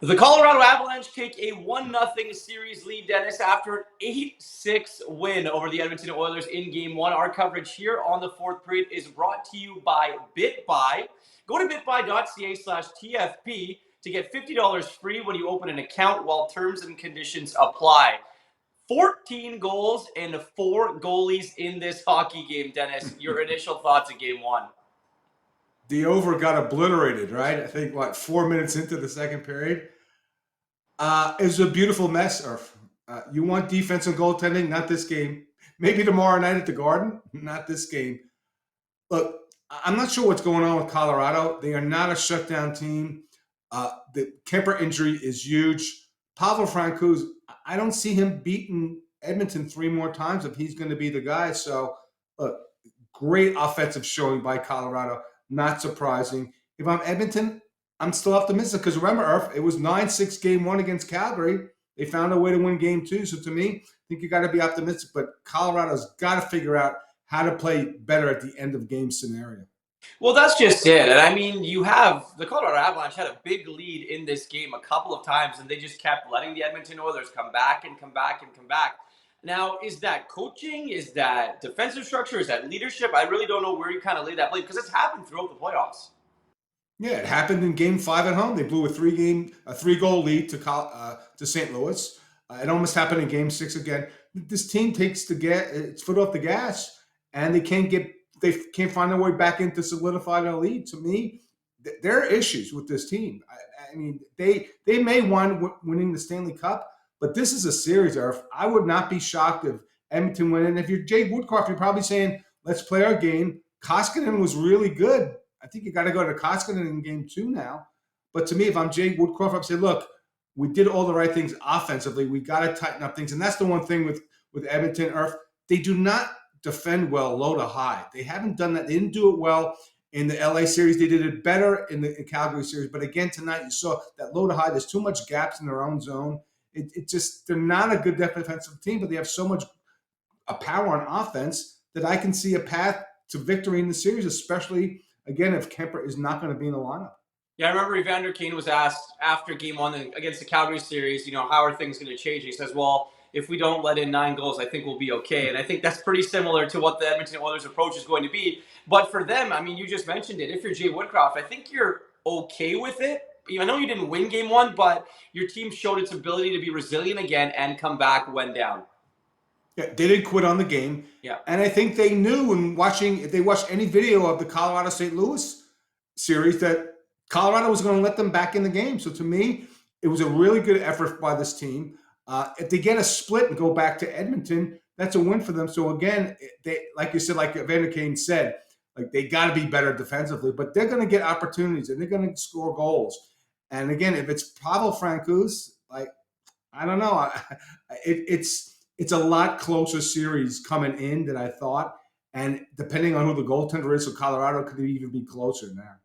The Colorado Avalanche take a 1-0 series lead, Dennis, after an 8-6 win over the Edmonton Oilers in Game 1. Our coverage here on the fourth period is brought to you by BitBuy. Go to bitbuy.ca/TFP to get $50 free when you open an account while terms and conditions apply. 14 goals and 4 goalies in this hockey game, Dennis. Your initial thoughts of Game 1? The over got obliterated, right? I think, 4 minutes into the second period. It was a beautiful mess, Irf. You want defensive goaltending, not this game. Maybe tomorrow night at the Garden, not this game. Look, I'm not sure what's going on with Colorado. They are not a shutdown team. The Kemper injury is huge. Pavel Francouz, I don't see him beating Edmonton 3 more times if he's going to be the guy. So, look, great offensive showing by Colorado. Not surprising. If I'm Edmonton, I'm still optimistic because remember, Irf, it was 9-6 Game 1 against Calgary. They found a way to win Game 2. So to me, I think you got to be optimistic. But Colorado's got to figure out how to play better at the end of game scenario. Well, that's just it. And I mean, you have the Colorado Avalanche had a big lead in this game a couple of times, and they just kept letting the Edmonton Oilers come back and come back and come back. Now, is that coaching? Is that defensive structure? Is that leadership? I really don't know where you kind of lay that blame because it's happened throughout the playoffs. Yeah, it happened in Game 5 at home. They blew a 3-goal lead to St. Louis. It almost happened in Game 6 again. This team takes its foot off the gas, and they can't find their way back in to solidify their lead. To me, there are issues with this team. I mean, they may win winning the Stanley Cup, but this is a series. I would not be shocked if Edmonton win. And if you're Jay Woodcroft, you're probably saying, let's play our game. Koskinen was really good. I think you got to go to Koskinen in Game 2 now. But to me, if I'm Jay Woodcroft, I'd say, look, we did all the right things offensively. We got to tighten up things. And that's the one thing with Edmonton, Irf. They do not defend well low to high. They haven't done that. They didn't do it well in the LA series. They did it better in the Calgary series. But again, tonight you saw that low to high. There's too much gaps in their own zone. They're not a good defensive team, but they have so much power on offense that I can see a path to victory in the series, especially, again, if Kemper is not going to be in the lineup. Yeah, I remember Evander Kane was asked after Game 1 against the Calgary series, how are things going to change? He says, well, if we don't let in 9 goals, I think we'll be okay. And I think that's pretty similar to what the Edmonton Oilers' approach is going to be. But for them, I mean, you just mentioned it. If you're Jay Woodcroft, I think you're okay with it. I know you didn't win Game 1, but your team showed its ability to be resilient again and come back when down. Yeah, they didn't quit on the game. Yeah. And I think they knew if they watched any video of the Colorado-St. Louis series, that Colorado was going to let them back in the game. So to me, it was a really good effort by this team. If they get a split and go back to Edmonton, that's a win for them. So again, they, like you said, like Evander Kane said, they got to be better defensively, but they're going to get opportunities and they're going to score goals. And again, if it's Pavel Francouz, I don't know, it's a lot closer series coming in than I thought. And depending on who the goaltender is, so Colorado could even be closer now.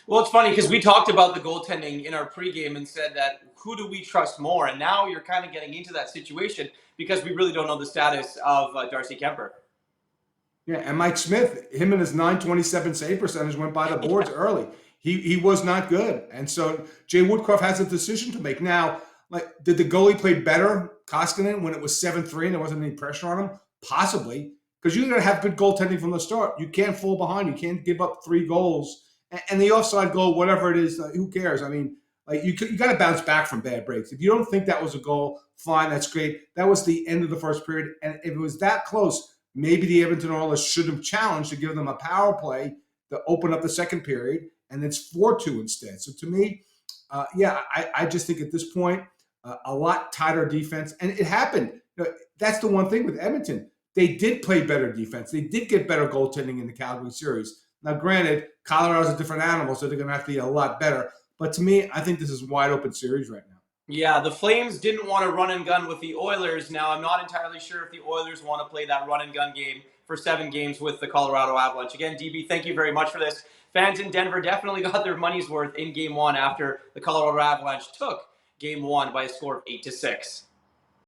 Well, it's funny because we talked about the goaltending in our pregame and said that who do we trust more? And now you're kind of getting into that situation because we really don't know the status of Darcy Kuemper. Yeah, and Mike Smith, him and his .927 save percentage went by the boards early. He was not good. And so Jay Woodcroft has a decision to make. Now, did the goalie play better, Koskinen, when it was 7-3 and there wasn't any pressure on him? Possibly, because you're going to have good goaltending from the start. You can't fall behind. You can't give up 3 goals. And the offside goal, whatever it is, who cares? I mean, you got to bounce back from bad breaks. If you don't think that was a goal, fine, that's great. That was the end of the first period. And if it was that close, maybe the Edmonton Oilers should have challenged to give them a power play to open up the second period, and it's 4-2 instead. So to me, I just think at this point, a lot tighter defense. And it happened. That's the one thing with Edmonton. They did play better defense. They did get better goaltending in the Calgary series. Now, granted, Colorado's a different animal, so they're going to have to be a lot better. But to me, I think this is a wide-open series right now. Yeah, the Flames didn't want to run and gun with the Oilers. Now, I'm not entirely sure if the Oilers want to play that run and gun game for 7 games with the Colorado Avalanche. Again, DB, thank you very much for this. Fans in Denver definitely got their money's worth in Game 1 after the Colorado Avalanche took Game 1 by a score of 8-6.